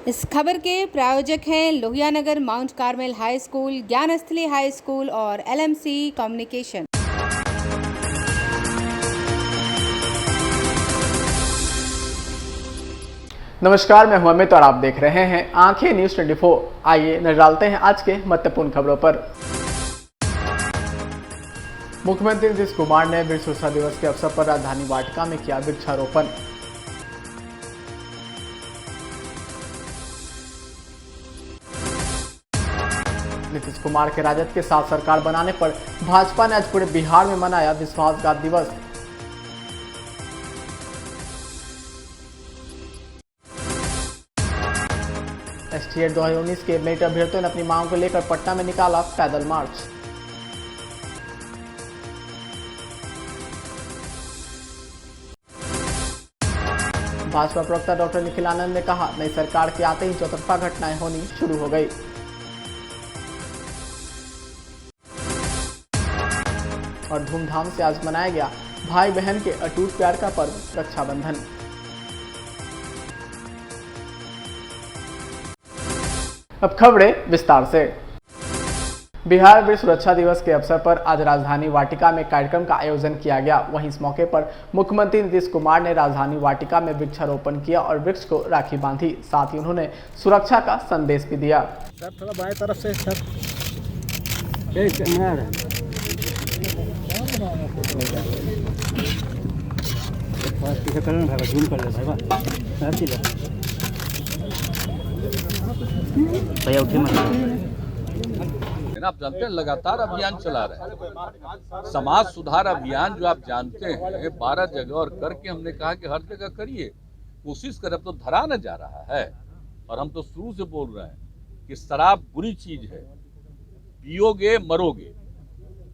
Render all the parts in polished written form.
इस खबर के प्रायोजक हैं Lohia Nagar Mount Carmel High School, Gyansthali High School और LMC कम्युनिकेशन। नमस्कार, मैं हूं अमित और आप देख रहे हैं आंखें न्यूज 24। आइए नजर डालते हैं आज के महत्वपूर्ण खबरों पर। मुख्यमंत्री नीतीश कुमार ने विश्व स्वच्छता दिवस के अवसर पर राजधानी वाटिका में किया वृक्षारोपण। नीतीश कुमार के राजद के साथ सरकार बनाने पर भाजपा ने आज पूरे बिहार में मनाया विश्वासघात दिवस। STAT 2019 के मेरिट अभ्यर्थियों ने अपनी मांग को लेकर पटना में निकाला पैदल मार्च। भाजपा प्रवक्ता डॉक्टर निखिल आनंद ने कहा, नई सरकार के आते ही चौतरफा घटनाएं होनी शुरू हो गई। और धूमधाम से आज मनाया गया भाई बहन के अटूट प्यार का पर्व रक्षाबंधन। अब खबरें विस्तार से। बिहार विश्व सुरक्षा दिवस के अवसर पर आज राजधानी वाटिका में कार्यक्रम का आयोजन किया गया। वहीं इस मौके पर मुख्यमंत्री नीतीश कुमार ने राजधानी वाटिका में वृक्षारोपण किया और वृक्ष को राखी बांधी। साथ ही उन्होंने सुरक्षा का संदेश भी दिया। सर थोड़ा बाएं तरफ से सर जूम कर ले भैया उठे मत। आप जानते हैं लगातार अभियान चला रहे हैं, समाज सुधार अभियान जो आप जानते हैं 12 जगह और करके हमने कहा कि हर जगह करिए, कोशिश करें। अब तो धरा न जा रहा है और हम तो शुरू से बोल रहे हैं कि शराब बुरी चीज है, पियोगे मरोगे।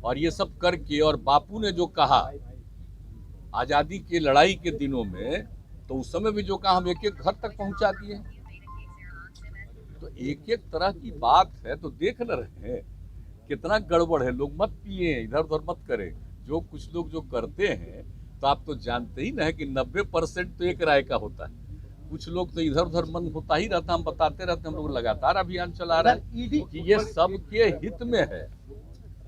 और ये सब करके, और बापू ने जो कहा आजादी के लड़ाई के दिनों में, तो उस समय भी जो कहा हम एक एक घर तक पहुंचा दिए। तो एक एक तरह की बात है, तो देख न रहे हैं कितना गड़बड़ है। लोग मत पिए, इधर उधर मत करें। जो कुछ लोग जो करते हैं, तो आप तो जानते ही ना है कि 90% तो एक राय का होता है। कुछ लोग तो इधर उधर मन होता ही रहता, हम बताते रहते हैं। हम लोग लगातार अभियान चला रहे हैं कि ये सबके हित में है,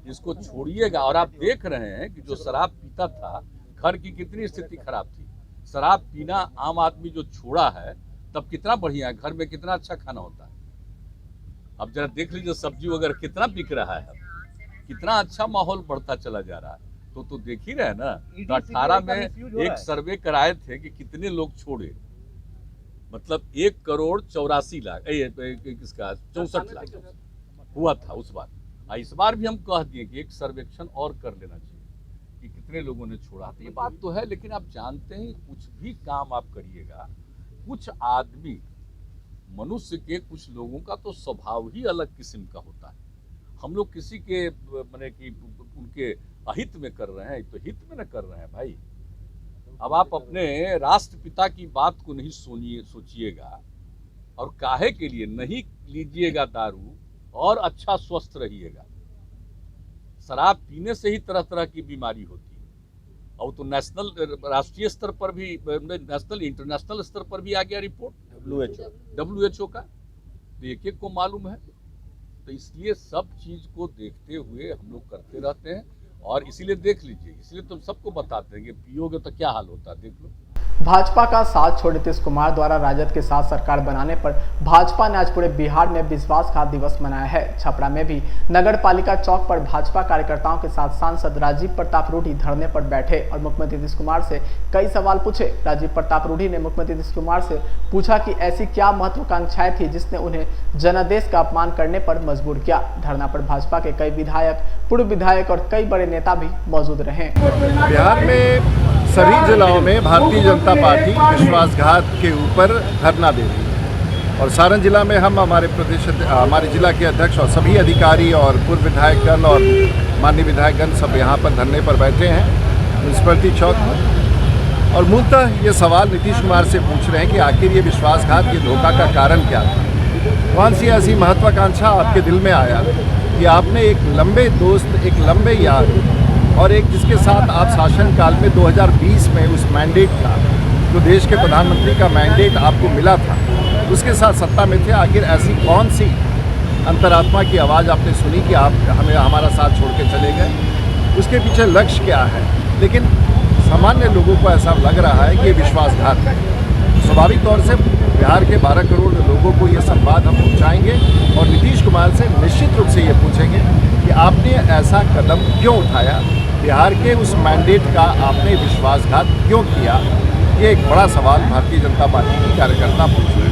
इसको छोड़िएगा। और आप देख रहे हैं कि जो शराब पीता था, घर की कितनी स्थिति खराब थी। शराब पीना आम आदमी जो छोड़ा है, तब कितना बढ़िया है, घर में कितना अच्छा खाना होता है। अब जरा देख लीजिए सब्जी वगैरह कितना बिक रहा है, कितना अच्छा माहौल बढ़ता चला जा रहा है। तो देख ही रहे ना। तो 18 में एक सर्वे कराए थे कि कितने लोग छोड़े, मतलब 1,84,00,000 किसका 64 लाख हुआ था उस बार। इस बार भी हम कह दिए कि एक सर्वेक्षण और कर लेना चाहिए कि कितने लोगों ने छोड़ा। तो ये बात तो है, लेकिन आप जानते हैं कुछ भी काम आप करिएगा, कुछ आदमी मनुष्य के, कुछ लोगों का तो स्वभाव ही अलग किस्म का होता है। हम लोग किसी के माने कि उनके अहित में कर रहे हैं, तो हित में न कर रहे हैं भाई। अब आप अपने राष्ट्रपिता की बात को नहीं सोचिएगा, और काहे के लिए नहीं लीजिएगा दारू और अच्छा स्वस्थ रहिएगा। शराब पीने से ही तरह तरह की बीमारी होती है। और तो नेशनल, राष्ट्रीय स्तर पर भी, नेशनल इंटरनेशनल स्तर पर भी आ गया रिपोर्ट WHO का, तो एक एक को मालूम है। तो इसलिए सब चीज को देखते हुए हम लोग करते रहते हैं, और इसीलिए देख लीजिए, इसलिए तो सबको बताते हैं कि पियोगे तो क्या हाल होता है, देख लो। भाजपा का साथ छोड़ नीतीश कुमार द्वारा राजद के साथ सरकार बनाने पर भाजपा ने आज पूरे बिहार में विश्वासघात दिवस मनाया है। छपरा में भी नगर पालिका चौक पर भाजपा कार्यकर्ताओं के साथ सांसद राजीव प्रताप रूढ़ी धरने पर बैठे और मुख्यमंत्री नीतीश कुमार से कई सवाल पूछे। राजीव प्रताप रूढ़ी ने मुख्यमंत्री नीतीश कुमार से पूछा कि ऐसी क्या महत्वाकांक्षाएं थी जिसने उन्हें जनादेश का अपमान करने पर मजबूर किया। धरना पर भाजपा के कई विधायक, पूर्व विधायक और कई बड़े नेता भी मौजूद रहे। बिहार में सभी जिलों में भारतीय जनता पार्टी विश्वासघात के ऊपर धरना दे रही है, और सारण जिला में हम हमारे जिला के अध्यक्ष और सभी अधिकारी और पूर्व विधायकगण और माननीय विधायकगण सब यहाँ पर धरने पर बैठे हैं म्यूनसिपैलिटी चौक पर। और मूलतः ये सवाल नीतीश कुमार से पूछ रहे हैं कि आखिर ये विश्वासघात, ये धोखा का कारण क्या था। कौन सी ऐसी महत्वाकांक्षा आपके दिल में आया कि आपने एक लंबे दोस्त, एक लंबे यार और एक जिसके साथ आप शासनकाल में 2020 में उस मैंडेट का, जो देश के प्रधानमंत्री का मैंडेट आपको मिला था, उसके साथ सत्ता में थे। आखिर ऐसी कौन सी अंतरात्मा की आवाज़ आपने सुनी कि आप हमें हमारा साथ छोड़ के चले गए? उसके पीछे लक्ष्य क्या है? लेकिन सामान्य लोगों को ऐसा लग रहा है कि ये विश्वासघात है। स्वाभाविक तौर से बिहार के 12 करोड़ लोगों को ये संवाद हम पहुँचाएंगे और नीतीश कुमार से निश्चित रूप से ये पूछेंगे कि आपने ऐसा कदम क्यों उठाया, बिहार के उस मैंडेट का आपने विश्वासघात क्यों किया। ये एक बड़ा सवाल भारतीय जनता पार्टी के कार्यकर्ता पूछ रहे हैं।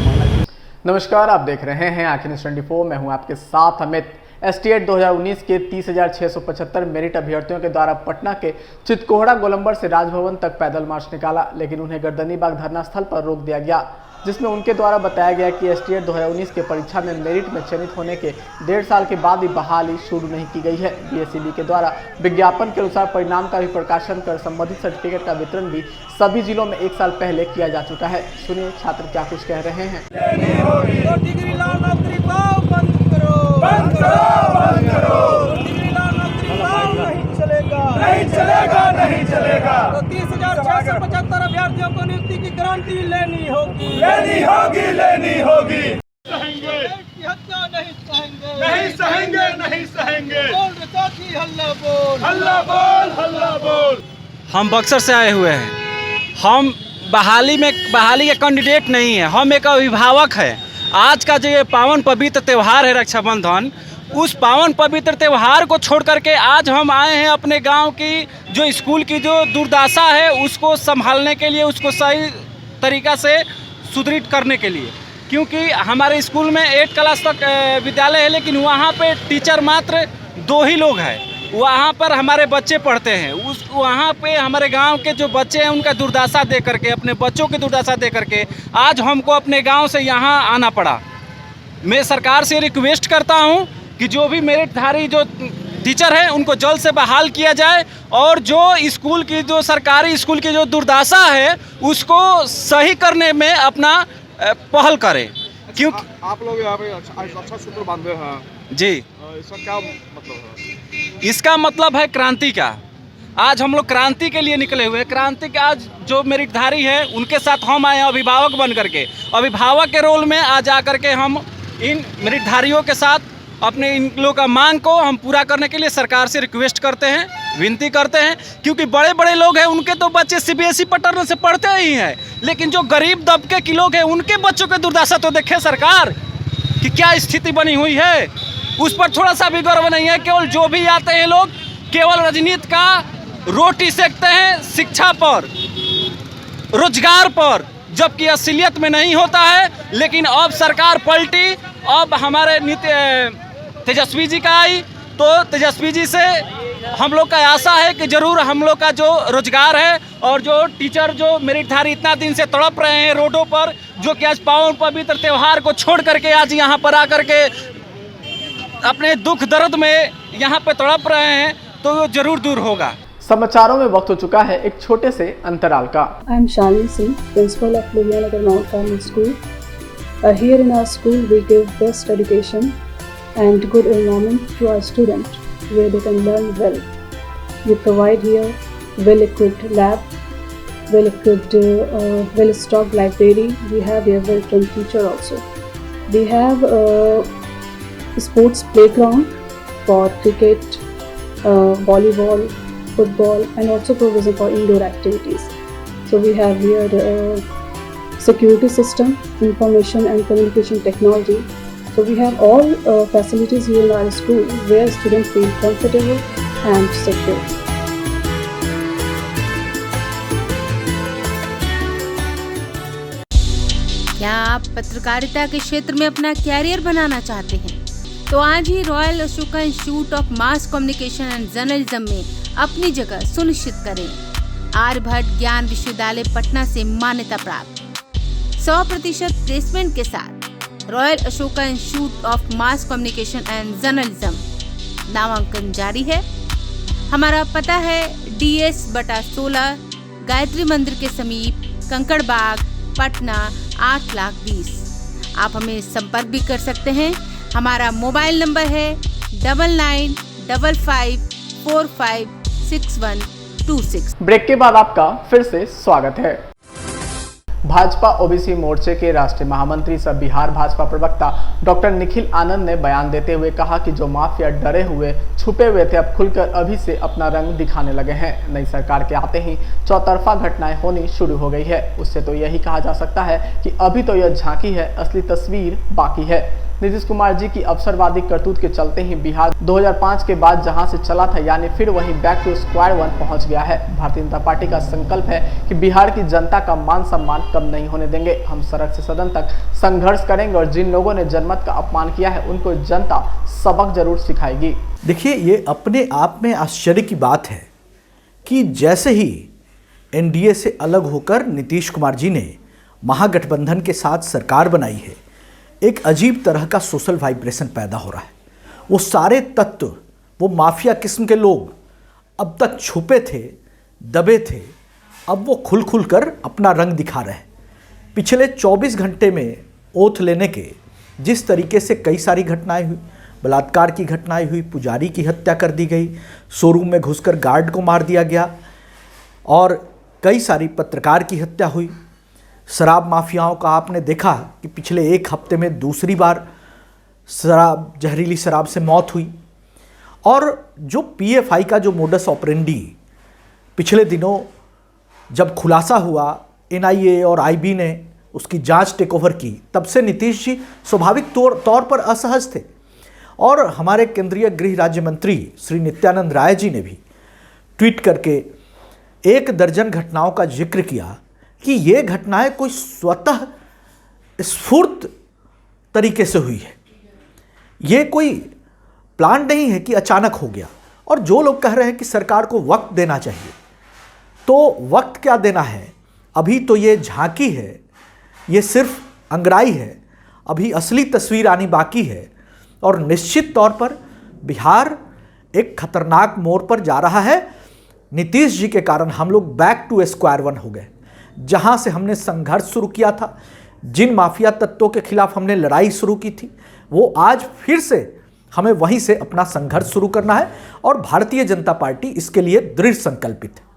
नमस्कार, आप देख रहे हैं आंखें न्यूज़ 24। मैं हूं आपके साथ अमित। एसटीएट 2019 के 30,675 मेरिट अभ्यर्थियों के द्वारा पटना के चितकोहरा गोलंबर से राजभवन तक पैदल मार्च निकाला, लेकिन उन्हें गर्दनीबाग धरना स्थल पर रोक दिया गया, जिसमें उनके द्वारा बताया गया कि एसटीएट 2019 के परीक्षा में मेरिट में चयनित होने के 1.5 साल के बाद ही बहाली शुरू नहीं की गई है। बीएसईबी के द्वारा विज्ञापन के अनुसार परिणाम का भी प्रकाशन कर संबंधित सर्टिफिकेट का वितरण भी सभी जिलों में 1 साल पहले किया जा चुका है। सुनिए छात्र क्या कुछ कह रहे हैं। नहीं चलेगा। तो 30,675 अभ्यर्थियों को नियुक्ति की गारंटी लेनी होगी। नहीं सहेंगे। हल्ला बोल। हम बक्सर से आए हुए हैं। हम बहाली के कैंडिडेट नहीं है, हम एक अभिभावक है। आज का जो ये पावन पवित्र त्यौहार है रक्षाबंधन, उस पावन पवित्र त्यौहार को छोड़ करके आज हम आए हैं अपने गांव की जो स्कूल की जो दुर्दशा है उसको संभालने के लिए, उसको सही तरीक़ा से सुदृढ़ करने के लिए। क्योंकि हमारे स्कूल में 8 क्लास तक विद्यालय है, लेकिन वहाँ पे टीचर मात्र 2 ही लोग हैं। वहाँ पर हमारे बच्चे पढ़ते हैं। वहाँ पे हमारे गांव के जो बच्चे हैं उनका दुर्दशा देख करके, अपने बच्चों की दुर्दशा देख करके आज हमको अपने गाँव से यहाँ आना पड़ा। मैं सरकार से रिक्वेस्ट करता हूँ कि जो भी मेरिटधारी जो टीचर हैं उनको जल्द से बहाल किया जाए और जो स्कूल की जो सरकारी स्कूल की जो दुर्दशा है उसको सही करने में अपना पहल करें। क्योंकि आप लोग यहाँ पे अच्छा सूत्र बांधे हैं जी, इसका क्या मतलब है? इसका मतलब है क्रांति का। आज हम लोग क्रांति के लिए निकले हुए हैं। क्रांति के आज जो मेरिटधारी है उनके साथ हम आए हैं अभिभावक बन करके। अभिभावक के रोल में आज आकर के हम इन मेरिटधारियों के साथ अपने इन लोगों का मांग को हम पूरा करने के लिए सरकार से रिक्वेस्ट करते हैं, विनती करते हैं। क्योंकि बड़े बड़े लोग हैं उनके तो बच्चे सीबीएसई पैटर्न से पढ़ते ही हैं, लेकिन जो गरीब दबके के लोग हैं उनके बच्चों की दुर्दशा तो देखे सरकार कि क्या स्थिति बनी हुई है। उस पर थोड़ा सा भी गर्व नहीं है। केवल जो भी आते हैं लोग केवल राजनीति का रोटी सेकते हैं, शिक्षा पर, रोजगार पर, जबकि असलियत में नहीं होता है। लेकिन अब सरकार पलटी, अब हमारे तेजस्वी जी का आई, तो तेजस्वी जी से हम लोग का आशा है कि ज़रूर हम लोग का जो रोजगार है और जो टीचर जो मेरिटधारी इतना दिन से तड़प रहे हैं रोडों पर, जो कि आज पावन पवित्र त्यौहार को छोड़ करके आज यहाँ पर आकर के अपने दुख दर्द में यहाँ पे तड़प रहे हैं, तो वो जरूर दूर होगा। समाचारों में वक्त हो चुका है एक छोटे से अंतराल का। I am Shani Singh, principal of Lohianagar Mount Carmel School. Here in our school, we give best education and good environment to our students, where they can learn well. We provide here well-equipped lab, well-equipped, well-stocked library. We have here well-trained teacher also. We have sports playground for cricket, volleyball, football, and also provision for indoor activities. So we have here security system, information and communication technology. So we have all facilities here in our school where students feel comfortable and secure. क्या आप पत्रकारिता के क्षेत्र में अपना career बनाना चाहते हैं? तो आज ही Royal Ashoka Institute of Mass Communication and Journalism में अपनी जगह सुनिश्चित करें। आर्यभट्ट ज्ञान विश्वविद्यालय पटना से मान्यता प्राप्त 100% प्लेसमेंट के साथ royal Ashoka Institute of Mass Communication and journalism नामांकन जारी है। हमारा पता है DS/16 गायत्री मंदिर के समीप कंकड़ बाग पटना 8,20,000। आप हमें संपर्क भी कर सकते हैं। हमारा मोबाइल नंबर है 9955456126। ब्रेक के बाद आपका फिर से स्वागत है। भाजपा ओबीसी मोर्चे के राष्ट्रीय महामंत्री सह बिहार भाजपा प्रवक्ता डॉक्टर निखिल आनंद ने बयान देते हुए कहा कि जो माफिया डरे हुए छुपे हुए थे अब खुलकर अभी से अपना रंग दिखाने लगे हैं। नई सरकार के आते ही चौतरफा घटनाएं होनी शुरू हो गई है। उससे तो यही कहा जा सकता है कि अभी तो यह झांकी है, असली तस्वीर बाकी है। नीतीश कुमार जी की अवसरवादी करतूत के चलते ही बिहार 2005 के बाद जहां से चला था यानी फिर वही बैक टू स्क्वायर वन पहुंच गया है। भारतीय जनता पार्टी का संकल्प है कि बिहार की जनता का मान सम्मान कम नहीं होने देंगे। हम सड़क से सदन तक संघर्ष करेंगे और जिन लोगों ने जनमत का अपमान किया है उनको जनता सबक जरूर सिखाएगी। देखिए, ये अपने आप में आश्चर्य की बात है कि जैसे ही एनडीए से अलग होकर नीतीश कुमार जी ने महागठबंधन के साथ सरकार बनाई है, एक अजीब तरह का सोशल वाइब्रेशन पैदा हो रहा है। वो सारे तत्व, वो माफिया किस्म के लोग अब तक छुपे थे, दबे थे, अब वो खुल खुल कर अपना रंग दिखा रहे हैं। पिछले 24 घंटे में ओथ लेने के जिस तरीके से कई सारी घटनाएं हुई, बलात्कार की घटनाएं हुई, पुजारी की हत्या कर दी गई, शोरूम में घुसकर गार्ड को मार दिया गया और कई सारी पत्रकार की हत्या हुई। शराब माफियाओं का आपने देखा कि पिछले एक हफ्ते में दूसरी बार जहरीली शराब से मौत हुई। और जो पीएफआई का जो मोडस ऑपरेंडी पिछले दिनों जब खुलासा हुआ, एनआईए और आईबी ने उसकी जांच टेक ओवर की, तब से नीतीश जी स्वाभाविक तौर पर असहज थे। और हमारे केंद्रीय गृह राज्य मंत्री श्री नित्यानंद राय जी ने भी ट्वीट करके 1 दर्जन घटनाओं का जिक्र किया कि ये घटनाएं कोई स्वतः स्फूर्त तरीके से हुई है, ये कोई प्लान नहीं है कि अचानक हो गया। और जो लोग कह रहे हैं कि सरकार को वक्त देना चाहिए, तो वक्त क्या देना है, अभी तो ये झांकी है, ये सिर्फ अंगड़ाई है, अभी असली तस्वीर आनी बाकी है। और निश्चित तौर पर बिहार एक खतरनाक मोड़ पर जा रहा है। नीतीश जी के कारण हम लोग बैक टू स्क्वायर वन हो गए। जहां से हमने संघर्ष शुरू किया था, जिन माफिया तत्वों के खिलाफ हमने लड़ाई शुरू की थी, वो आज फिर से हमें वहीं से अपना संघर्ष शुरू करना है और भारतीय जनता पार्टी इसके लिए दृढ़ संकल्पित है।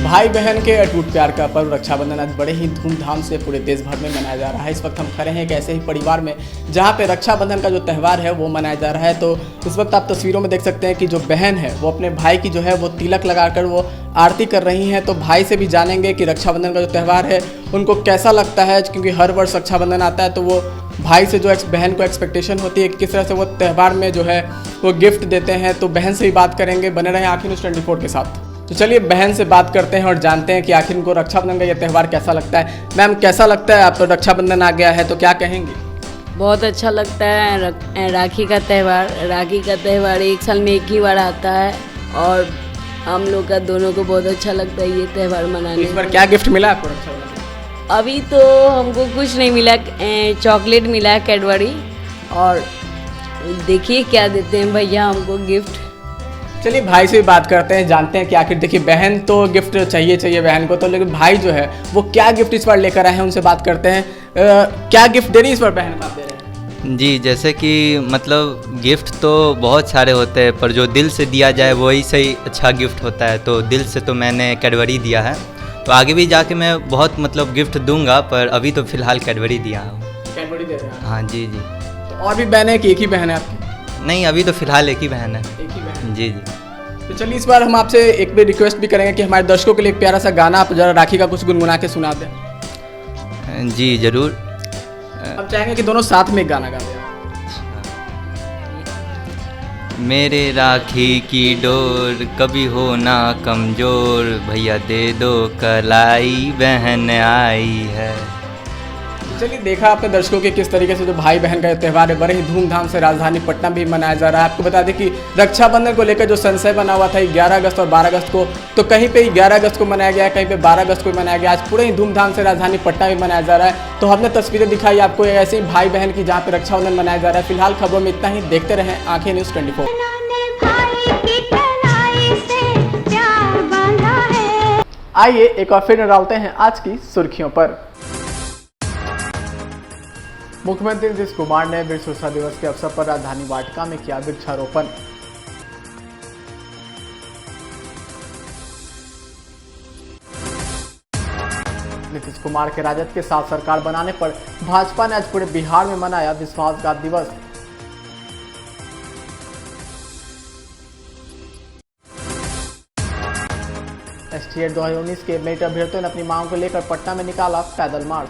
भाई बहन के अटूट प्यार का पर्व रक्षाबंधन आज बड़े ही धूमधाम से पूरे देश भर में मनाया जा रहा है। इस वक्त हम खड़े हैं एक ऐसे ही परिवार में जहां पे रक्षाबंधन का जो त्यौहार है वो मनाया जा रहा है। तो इस वक्त आप तस्वीरों में देख सकते हैं कि जो बहन है वो अपने भाई की जो है वो तिलक लगाकर वो आरती कर रही हैं। तो भाई से भी जानेंगे कि रक्षाबंधन का जो त्यौहार है उनको कैसा लगता है, क्योंकि हर वर्ष रक्षाबंधन आता है तो वो भाई से जो बहन को एक्सपेक्टेशन होती है किस तरह से वो त्यौहार में जो है वो गिफ्ट देते हैं। तो बहन से भी बात करेंगे, बने रहें आखिर न्यूज़ 24 के साथ। तो चलिए बहन से बात करते हैं और जानते हैं कि आखिर उनको रक्षाबंधन का ये त्यौहार कैसा लगता है। मैम कैसा लगता है, आप तो रक्षाबंधन आ गया है तो क्या कहेंगी? बहुत अच्छा लगता है राखी का त्यौहार। राखी का त्यौहार 1 साल में 1 ही बार आता है और हम लोग का दोनों को बहुत अच्छा लगता है ये त्यौहार मनाने। इस बार क्या गिफ्ट मिला आपको रक्षाबंधन? अभी तो हमको कुछ नहीं मिला, चॉकलेट मिला है कैडबरी, और देखिए क्या देते हैं भैया हमको गिफ्ट। चलिए भाई से भी बात करते हैं, जानते हैं कि आखिर देखिए बहन तो गिफ्ट चाहिए बहन को तो, लेकिन भाई जो है वो क्या गिफ्ट इस बार लेकर आए हैं उनसे बात करते हैं। क्या गिफ्ट दे रही है इस बार बहन को आप दे रहे हैं? जी, जैसे कि मतलब गिफ्ट तो बहुत सारे होते हैं पर जो दिल से दिया जाए वही सही अच्छा गिफ्ट होता है। तो दिल से तो मैंने कैडबरी दिया है, तो आगे भी जाके मैं बहुत मतलब गिफ्ट दूंगा, पर अभी तो फिलहाल कैडबरी दिया हूँ। कैडबरी दे रहे हैं? हाँ जी जी। तो और भी बहन है कि एक ही बहन है आपकी? नहीं, अभी तो फिलहाल एक ही बहन है। एक ही बहन? जी जी। तो चलिए इस बार हम आपसे एक भी रिक्वेस्ट भी करेंगे कि हमारे दर्शकों के लिए एक प्यारा सा गाना आप जरा राखी का कुछ गुनगुना के सुना दें। जी जरूर। हम चाहेंगे कि दोनों साथ में एक गाना गा दें। मेरे राखी की डोर कभी हो ना कमजोर, भैया दे दो कलाई बहन आई है। चलिए देखा आपने दर्शकों के किस तरीके से जो भाई बहन का त्यौहार है बड़े ही धूमधाम से राजधानी पटना भी मनाया जा रहा है। आपको बता दें कि रक्षाबंधन को लेकर जो संशय बना हुआ था 11 अगस्त और 12 अगस्त को, तो कहीं पे 11 अगस्त को मनाया गया, कहीं पे 12 अगस्त को मनाया गया। आज पूरे ही धूमधाम से राजधानी पटना भी मनाया जा रहा है। तो हमने तस्वीरें दिखाई आपको ऐसे ही भाई बहन की जहाँ पे रक्षाबंधन मनाया जा रहा है। फिलहाल खबरों में इतना ही, देखते रहें आंखें न्यूज़ 24। आइए एक बार फिर डालते हैं आज की सुर्खियों पर। मुख्यमंत्री नीतीश कुमार ने वीर सुरक्षा दिवस के अवसर पर राजधानी वाटिका में किया वृक्षारोपण। नीतीश कुमार के राजद के साथ सरकार बनाने पर भाजपा ने आज पूरे बिहार में मनाया विश्वासघात दिवस। एसटीएट 2019 के मेरिट अभ्यर्थियों ने अपनी मांग को लेकर पटना में निकाला पैदल मार्च।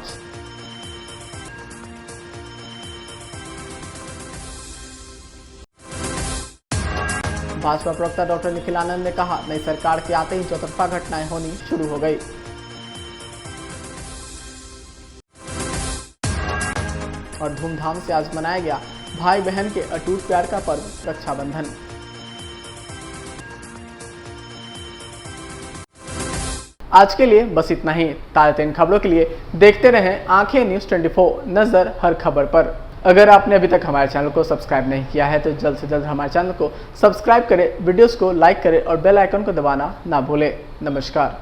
भाजपा प्रवक्ता डॉक्टर निखिल आनंद ने कहा, नई सरकार के आते ही चौतरफा घटनाएं होनी शुरू हो गई। और धूमधाम से आज मनाया गया भाई बहन के अटूट प्यार का पर्व रक्षाबंधन। आज के लिए बस इतना ही। ताज़ा खबरों के लिए देखते रहें आंखें न्यूज़ 24, नजर हर खबर पर। अगर आपने अभी तक हमारे चैनल को सब्सक्राइब नहीं किया है तो जल्द से जल्द हमारे चैनल को सब्सक्राइब करें, वीडियोस को लाइक करें और बेल आइकन को दबाना ना भूलें। नमस्कार।